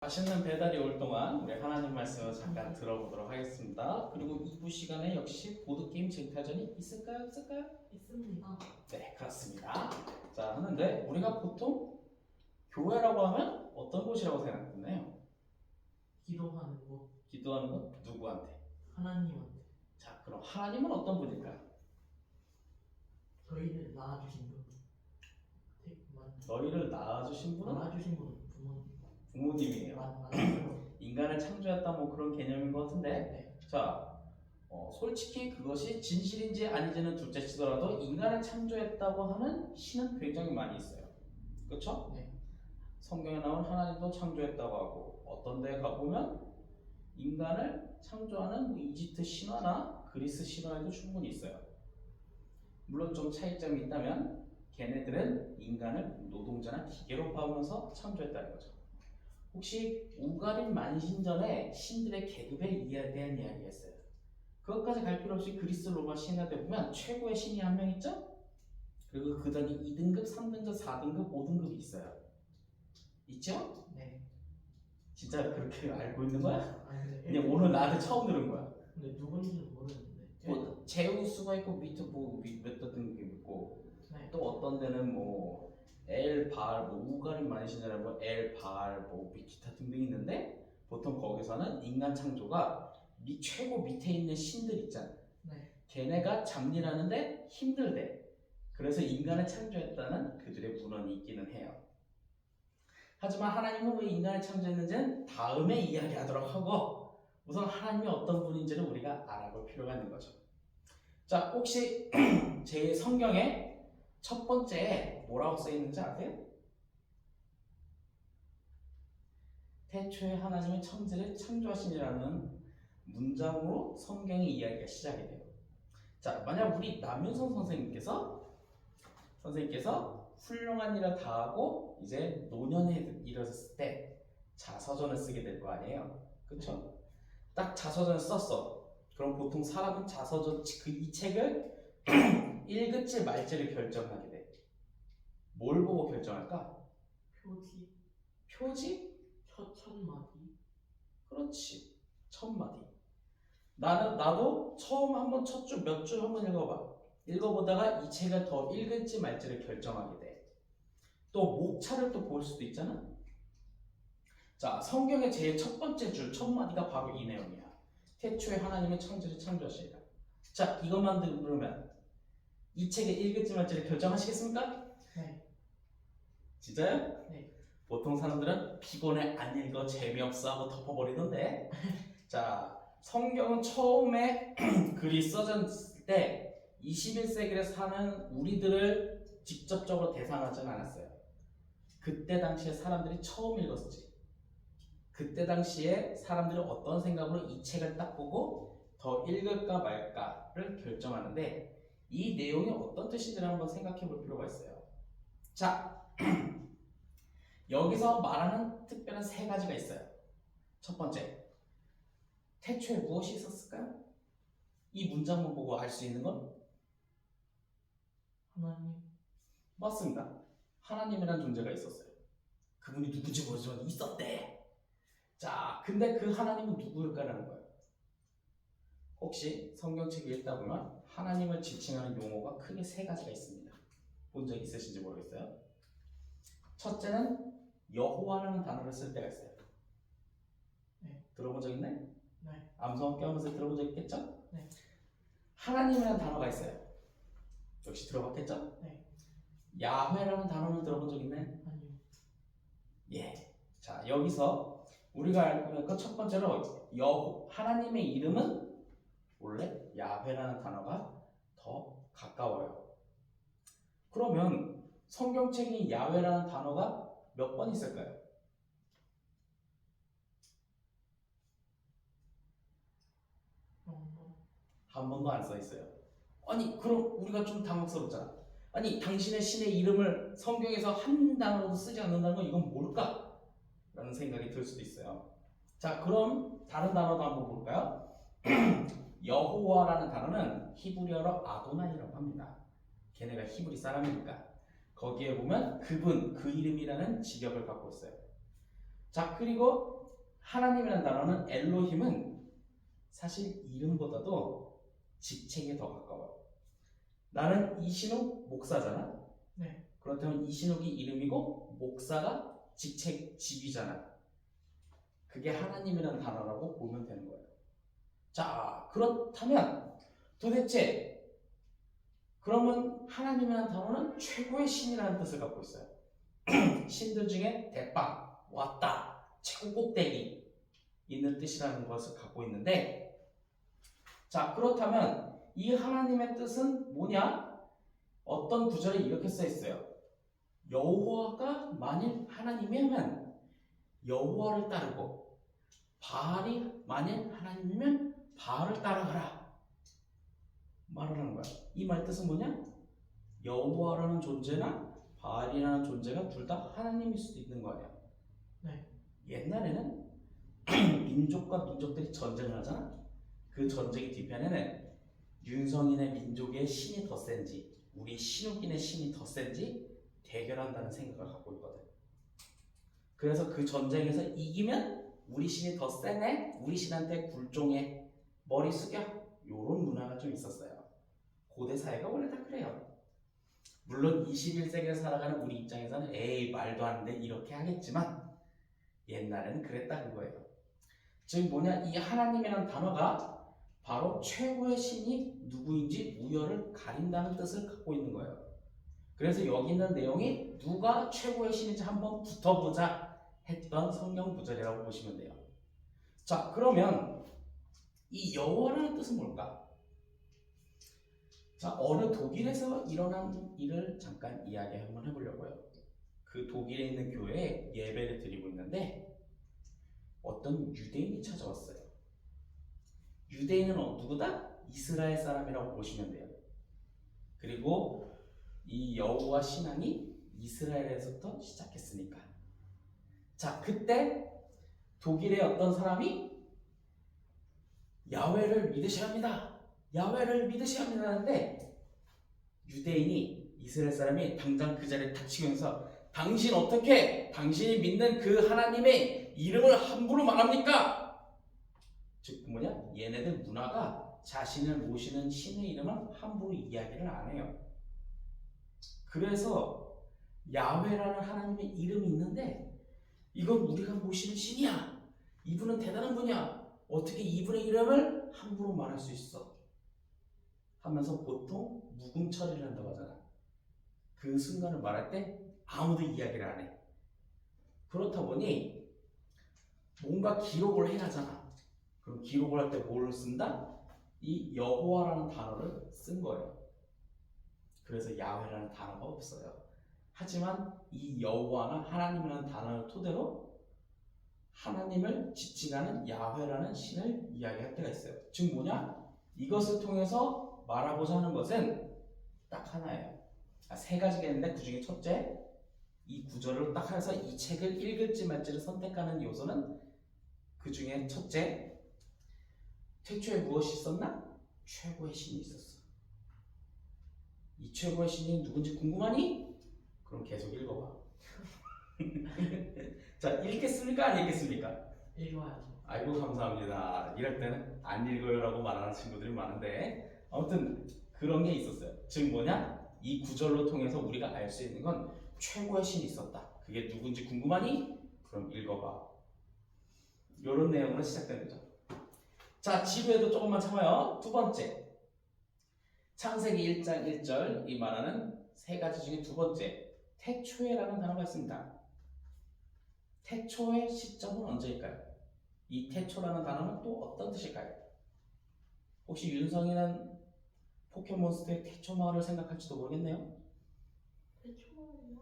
맛있는 배달이 올 동안 우리 하나님 말씀을 잠깐 들어보도록 하겠습니다. 그리고 2부 시간에 역시 보드게임 쟁탈전이 있을까요? 없을까요? 있습니다. 네, 그렇습니다. 자, 하는데 우리가 보통 교회라고 하면 어떤 곳이라고 생각하나요? 기도하는 곳, 기도하는 건 누구한테? 하나님한테 자, 그럼 하나님은 어떤 분일까요? 저희를 낳아주신 분, 너희를 낳아주신 분은 낳아주신 분은 부모님, 부모님이에요. 맞아요. 인간을 창조했다 뭐 그런 개념인 것 같은데 네, 자, 솔직히 그것이 진실인지 아닌지는 둘째 치더라도 인간을 창조했다고 하는 신은 굉장히 많이 있어요. 그렇죠? 네, 성경에 나온 하나님도 창조했다고 하고 어떤 데 가보면 인간을 창조하는 뭐 이집트 신화나 그리스 신화에도 충분히 있어요. 물론 좀 차이점이 있다면 걔네들은 인간을 노동자나 기계로 봐오면서 창조했다는 거죠. 혹시 우가린 만신전에 신들의 계급에 대한 이야기가 있어요. 그것까지 갈 필요 없이 그리스 로마 신화들 보면 최고의 신이 한 명 있죠? 그리고 그 다음에 2등급, 3등급, 4등급, 5등급이 있어요. 있죠? 네. 진짜 그렇게 알고 있는 거야? 아니 근데 그냥 오늘 나한테 처음 들은 거야. 근데 누군지는 모르는데. 뭐 제우스가 있고 밑에 뭐몇 등급이 있고 네, 또 어떤 데는 뭐 엘발, 뭐 우가린 만신이라고 뭐 엘발, 뭐 기타 등등 있는데 보통 거기서는 인간 창조가 최고 밑에 있는 신들 있잖아. 네, 걔네가 잡일하는데 힘들대. 그래서 인간을 창조했다는 그들의 문헌이 있기는 해요. 하지만 하나님은 왜 인간을 창조했는지는 다음에 이야기하도록 하고 우선 하나님이 어떤 분인지를 우리가 알아볼 필요가 있는 거죠. 자, 혹시 제 성경에 첫 번째에 뭐라고 써 있는지 아세요? 태초에 하나님이 천지를 창조하시니라는 문장으로 성경의 이야기가 시작이 돼요. 자, 만약 우리 남윤선 선생님께서 훌륭한 일을 다 하고 이제 노년에 이르렀을 때 자서전을 쓰게 될 거 아니에요. 그쵸? 딱 자서전을 썼어. 그럼 보통 사람은 자서전 이 책을 읽을지 말지를 결정하게 돼. 뭘 보고 결정할까? 표지, 표지? 첫 마디. 그렇지. 첫 마디. 나도 처음 한번 첫 줄 몇 줄 한번 읽어봐. 읽어보다가 이 책을 더 읽을지 말지를 결정하게 돼. 또 목차를 또 볼 수도 있잖아. 자, 성경의 제일 첫 번째 줄, 첫 마디가 바로 이 내용이야. 태초에 하나님은 천지를 창조하시리라. 자, 이것만 들으면 이 책을 읽을지 말지를 결정하시겠습니까? 네, 진짜요? 네. 보통 사람들은 피곤해 안 읽어 재미없어 하고 덮어버리는데 자, 성경은 처음에 글이 써졌을 때 21세기를 사는 우리들을 직접적으로 대상하진 않았어요. 그때 당시에 사람들이 처음 읽었지. 그때 당시에 사람들이 어떤 생각으로 이 책을 딱 보고 더 읽을까 말까를 결정하는데 이 내용이 어떤 뜻인지를 한번 생각해 볼 필요가 있어요. 자, 여기서 말하는 특별한 세 가지가 있어요. 첫 번째, 태초에 무엇이 있었을까요? 이 문장만 보고 알 수 있는 건? 하나님, 맞습니다. 하나님이라는 존재가 있었어요. 그분이 누군지 모르지만 있었대. 자, 근데 그 하나님은 누구일까라는 거예요. 혹시 성경책 읽다 보면 하나님을 지칭하는 용어가 크게 세 가지가 있습니다. 본 적 있으신지 모르겠어요. 첫째는 여호와라는 단어를 쓸 때가 있어요. 네. 들어본 적 있나요? 네, 암송 함께 하면서 들어본 적 있겠죠? 네. 하나님이라는 단어가 있어요. 역시 들어봤겠죠? 네. 야훼라는 단어는 들어본 적 있나요? 아니요. 예. 자, 여기서 우리가 알고 있는 것 첫 번째로 하나님의 이름은 원래 야훼라는 단어가 더 가까워요. 그러면 성경책이 야훼라는 단어가 몇 번 있을까요? 한 번도 안 써 있어요. 아니, 그럼 우리가 좀 당황스럽잖아. 아니, 당신의 신의 이름을 성경에서 한 단어도 쓰지 않는다는 건 이건 뭘까? 라는 생각이 들 수도 있어요. 자, 그럼 다른 단어도 한번 볼까요? 여호와라는 단어는 히브리어로 아도나이라고 합니다. 걔네가 히브리 사람이니까. 거기에 보면 그분, 그 이름이라는 직역을 갖고 있어요. 자, 그리고 하나님이라는 단어는 엘로힘은 사실 이름보다도 직책에 더 가까워요. 나는 이신욱 목사잖아. 네. 그렇다면 이신욱이 이름이고 목사가 직책 직위잖아. 그게 하나님이라는 단어라고 보면 되는 거예요. 자, 그렇다면 도대체 그러면 하나님이라는 단어는 최고의 신이라는 뜻을 갖고 있어요. 신들 중에 대빵, 왔다, 최고 꼭대기 있는 뜻이라는 것을 갖고 있는데, 자, 그렇다면 이 하나님의 뜻은 뭐냐? 어떤 구절에 이렇게 써 있어요. 여호와가 만일 하나님이면 여호와를 따르고 바알이 만일 하나님이면 바알을 따라가라 말을 하는 거야. 이 말 뜻은 뭐냐? 여호와라는 존재나 바알이라는 존재가 둘 다 하나님일 수도 있는 거예요. 네. 옛날에는 민족과 민족들이 전쟁을 하잖아. 그 전쟁의 뒤편에는 윤성인의 민족의 신이 더 센지 우리 신욱인의 신이 더 센지 대결한다는 생각을 갖고 있거든. 그래서 그 전쟁에서 이기면 우리 신이 더 세네, 우리 신한테 굴종해, 머리 숙여, 요런 문화가 좀 있었어요. 고대 사회가 원래 다 그래요. 물론 21세기를 살아가는 우리 입장에서는 에이 말도 안 돼 이렇게 하겠지만 옛날에는 그랬다 그거예요. 즉 뭐냐, 이 하나님이라는 단어가 바로 최고의 신이 누구인지 우열을 가린다는 뜻을 갖고 있는 거예요. 그래서 여기 있는 내용이 누가 최고의 신인지 한번 붙어보자 했던 성경 구절이라고 보시면 돼요. 자, 그러면 이 여호와라는 뜻은 뭘까? 자, 어느 독일에서 일어난 일을 잠깐 이야기 한번 해보려고요. 그 독일에 있는 교회에 예배를 드리고 있는데 어떤 유대인이 찾아왔어요. 유대인은 누구다? 이스라엘 사람이라고 보시면 돼요. 그리고 이 여호와 신앙이 이스라엘에서부터 시작했으니까. 자, 그때 독일의 어떤 사람이 야훼를 믿으셔야 합니다. 야훼를 믿으셔야 합니다 하는데 유대인이 이스라엘 사람이 당장 그 자리에 닥치면서 당신 어떻게 당신이 믿는 그 하나님의 이름을 함부로 말합니까? 즉 뭐냐? 얘네들 문화가 자신을 모시는 신의 이름을 함부로 이야기를 안 해요. 그래서 야훼라는 하나님의 이름이 있는데 이건 우리가 모시는 신이야. 이분은 대단한 분이야. 어떻게 이분의 이름을 함부로 말할 수 있어? 하면서 보통 묵음 처리를 한다고 하잖아. 그 순간을 말할 때 아무도 이야기를 안 해. 그렇다 보니 뭔가 기록을 해야 하잖아. 그럼 기록을 할 때 뭘 쓴다? 이 여호와라는 단어를 쓴 거예요. 그래서 야훼라는 단어가 없어요. 하지만 이 여호와나 하나님이라는 단어를 토대로 하나님을 지칭하는 야훼라는 신을 이야기할 때가 있어요. 즉 뭐냐? 이것을 통해서 말하고자 하는 것은 딱 하나예요. 세 가지가 있는데 그 중에 첫째, 이 구절을 딱 해서 이 책을 읽을지 말지를 선택하는 요소는 그 중에 첫째, 태초에 무엇이 있었나? 최고의 신이 있었어. 이 최고의 신이 누군지 궁금하니? 그럼 계속 읽어봐. 자, 읽겠습니까? 안 읽겠습니까? 읽어야죠. 아이고 감사합니다. 이럴 때는 안 읽어요라고 말하는 친구들이 많은데 아무튼 그런 게 있었어요. 즉 뭐냐? 이 구절로 통해서 우리가 알 수 있는 건 최고의 신이 있었다. 그게 누군지 궁금하니? 그럼 읽어봐. 이런 내용으로 시작되는 거죠. 자, 지루해도 조금만 참아요. 두 번째, 창세기 1장 1절 이 말하는 세 가지 중에 두 번째, 태초에라는 단어가 있습니다. 태초의 시점은 언제일까요? 이 태초라는 단어는 또 어떤 뜻일까요? 혹시 윤성이는 포켓몬스터의 태초 마을을 생각할지도 모르겠네요. 태초는요?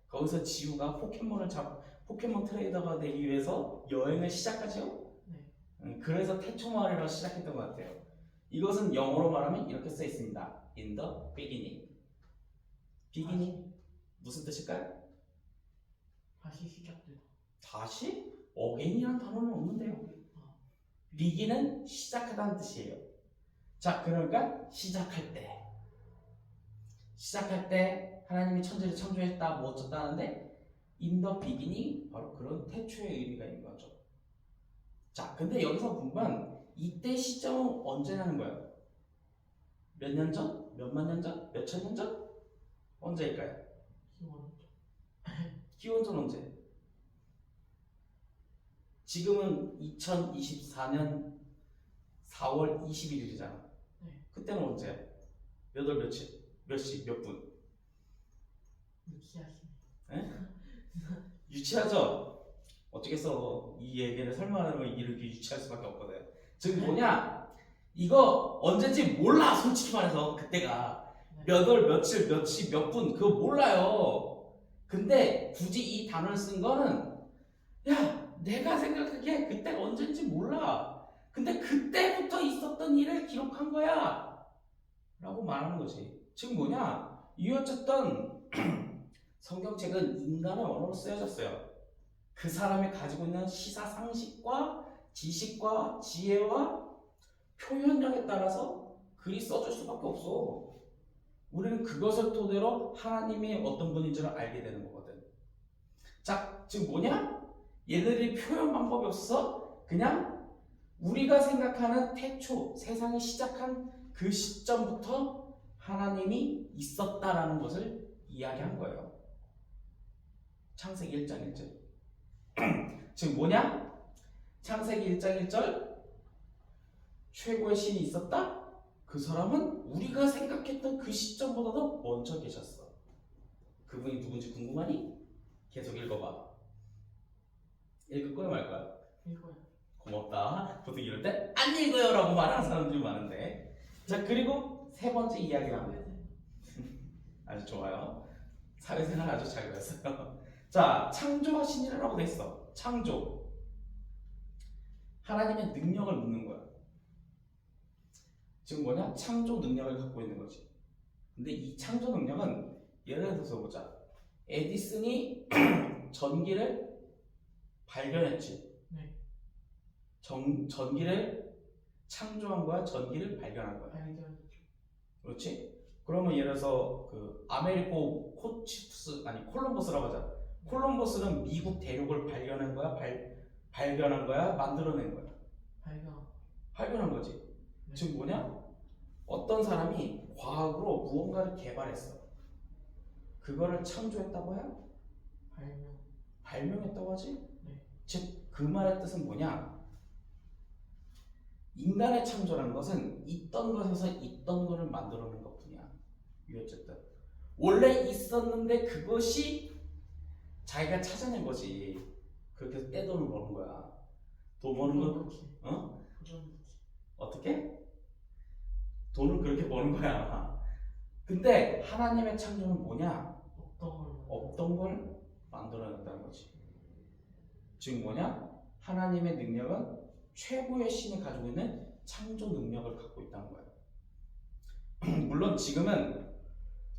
거기서 지우가 포켓몬 트레이더가 되기 위해서 여행을 시작하죠. 네. 그래서 태초 마을이라고 시작했던 것 같아요. 이것은 영어로 말하면 이렇게 써 있습니다. In the beginning. beginning 무슨 뜻일까요? 다시 시작되다. 다시? again이라는 단어는 없는데요. begin은 시작하다는 뜻이에요. 자, 그러니까 시작할 때 하나님이 천지를 창조했다 뭐 어쩌다 하는데 in the beginning 바로 그런 태초의 의미가 있는 거죠. 자, 근데 여기서 보면 이때 시점은 언제라는 거야? 몇 년 전? 몇만 년 전? 몇천 년 전? 언제일까요? 기원. 기원전 언제? 지금은 2024년 4월 21일이잖아. 네. 그때는 언제야? 몇 월 며칠? 몇 시? 몇 분? 유치하시네. 유치하죠? 어쩌겠어. 이 얘기를 설명하면 이렇게 유치할 수밖에 없거든. 즉 뭐냐? 이거 언제인지 몰라. 솔직히 말해서 그때가 네. 몇 월, 며칠, 몇 시, 몇 분 그거 몰라요. 근데 굳이 이 단어를 쓴 거는 야 내가 생각하기에 그때가 언제인지 몰라. 근데 그때부터 있었던 일을 기록한 거야 라고 말하는 거지. 즉 뭐냐? 이 어쨌든 성경책은 인간의 언어로 쓰여졌어요. 그 사람이 가지고 있는 시사 상식과 지식과 지혜와 표현력에 따라서 글이 써질 수밖에 없어. 우리는 그것을 토대로 하나님이 어떤 분인지를 알게 되는 거거든. 자, 지금 뭐냐? 얘네들이 표현 방법이 없어. 그냥 우리가 생각하는 태초, 세상이 시작한 그 시점부터 하나님이 있었다라는 것을 이야기한 거예요. 창세기 1장 1절. 지금 뭐냐? 창세기 1장 1절 최고의 신이 있었다? 그 사람은 우리가 생각했던 그 시점보다도 먼저 계셨어. 그분이 누군지 궁금하니? 계속 읽어봐. 읽을 거야 말 거야? 이거요. 고맙다. 보통 이럴 때 안 읽어요 라고 말하는 사람들이 많은데. 자, 그리고 세 번째 이야기를 합니다. 아주 좋아요. 사회생활 아주 잘 배웠어요. 자, 창조와 신이라고 돼 있어. 창조. 하나님의 능력을 묻는 거야. 지금 뭐냐? 창조 능력을 갖고 있는 거지. 근데 이 창조 능력은 예를 들어서 보자. 에디슨이 전기를 발견했지. 네. 전기를 창조한 거야? 전기를 발견한 거야? 발견했죠. 그렇지? 그러면 예를 들어서 그 아메리코 코치프스 아니 콜럼버스라고 하자. 콜럼버스는 미국 대륙을 발견한 거야? 발견한 거야? 만들어낸 거야? 발견한 거지. 네. 즉 뭐냐? 어떤 사람이 과학으로 무언가를 개발했어. 그거를 창조했다고 해요? 발명했다고 하지? 네. 즉 그 말의 뜻은 뭐냐? 인간의 창조라는 것은 있던 것에서 있던 것을 만들어낸 것뿐이야. 어쨌든 원래 있었는데 그것이 자기가 찾아낸 거지. 그렇게 해서 떼돈을 버는 거야. 돈 버는 건 어? 어떻게? 돈을 그렇게 버는 거야. 근데 하나님의 창조는 뭐냐? 없던 걸 만들어낸다는 거지. 즉 뭐냐? 하나님의 능력은 최고의 신이 가지고 있는 창조 능력을 갖고 있다는 거야. 물론 지금은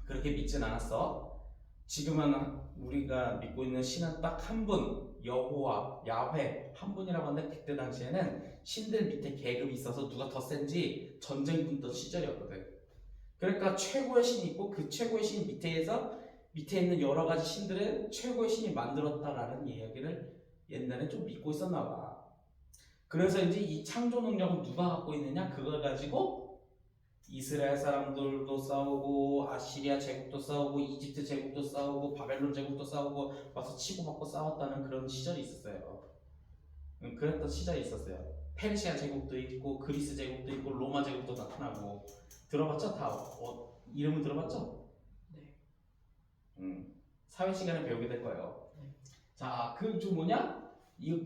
그렇게 믿진 않았어. 지금은 우리가 믿고 있는 신은 딱 한 분, 여호와, 야훼 한 분이라고 하는데 그때 당시에는 신들 밑에 계급이 있어서 누가 더 센지 전쟁이 붙던 시절이었거든. 그러니까 최고의 신이 있고 그 최고의 신 밑에 있는 여러 가지 신들을 최고의 신이 만들었다라는 이야기를 옛날에 좀 믿고 있었나 봐. 그래서 이제 이 창조 능력은 누가 갖고 있느냐? 그걸 가지고 이스라엘 사람들도 싸우고 아시리아 제국도 싸우고 이집트 제국도 싸우고 바벨론 제국도 싸우고 와서 치고받고 싸웠다는 그런 시절이 있었어요. 그랬던 시절이 있었어요. 페르시아 제국도 있고 그리스 제국도 있고 로마 제국도 나타나고. 들어봤죠? 다 이름은 들어봤죠? 네. 사회 시간에 배우게 될 거예요. 네. 자, 그 좀 뭐냐?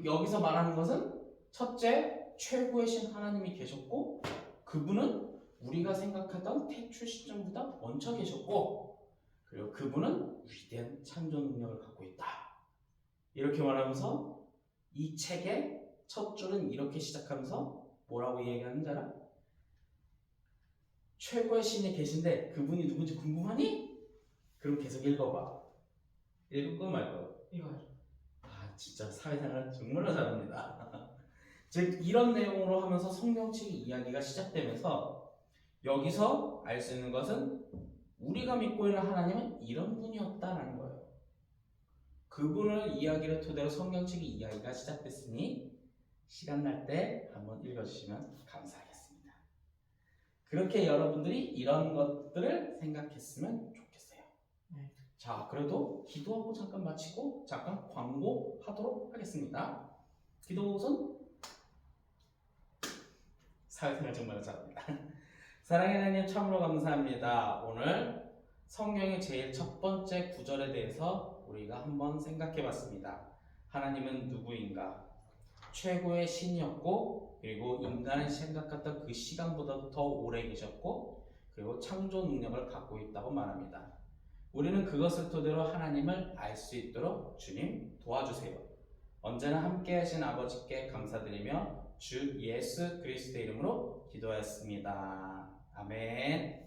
여기서 말하는 것은 첫째, 최고의 신 하나님이 계셨고 그분은 우리가 생각하던 태초 시점보다 먼저 계셨고 그리고 그분은 위대한 창조 능력을 갖고 있다. 이렇게 말하면서 이 책의 첫 줄은 이렇게 시작하면서 뭐라고 얘기하는지 알아? 최고의 신이 계신데 그분이 누군지 궁금하니? 그럼 계속 읽어봐. 읽을 거 말 거? 이거요. 아 진짜 사회생활 정말로 잘합니다. 즉 이런 내용으로 하면서 성경책 이야기가 시작되면서 여기서 알 수 있는 것은 우리가 믿고 있는 하나님은 이런 분이었다라는 거예요. 그분을 이야기를 토대로 성경책 이야기가 시작됐으니 시간 날 때 한번 읽어주시면 감사하겠습니다. 그렇게 여러분들이 이런 것들을 생각했으면 좋겠어요. 네. 자, 그래도 기도하고 잠깐 마치고 잠깐 광고하도록 하겠습니다. 기도 우선. 사회생활 정말 잘합니다. 사랑의 하나님 참으로 감사합니다. 오늘 성경의 제일 첫 번째 구절에 대해서 우리가 한번 생각해 봤습니다. 하나님은 누구인가? 최고의 신이었고, 그리고 인간의 생각했던 그 시간보다도 더 오래 계셨고, 그리고 창조 능력을 갖고 있다고 말합니다. 우리는 그것을 토대로 하나님을 알 수 있도록 주님 도와주세요. 언제나 함께 하신 아버지께 감사드리며 주 예수 그리스도의 이름으로 기도하였습니다. 아멘.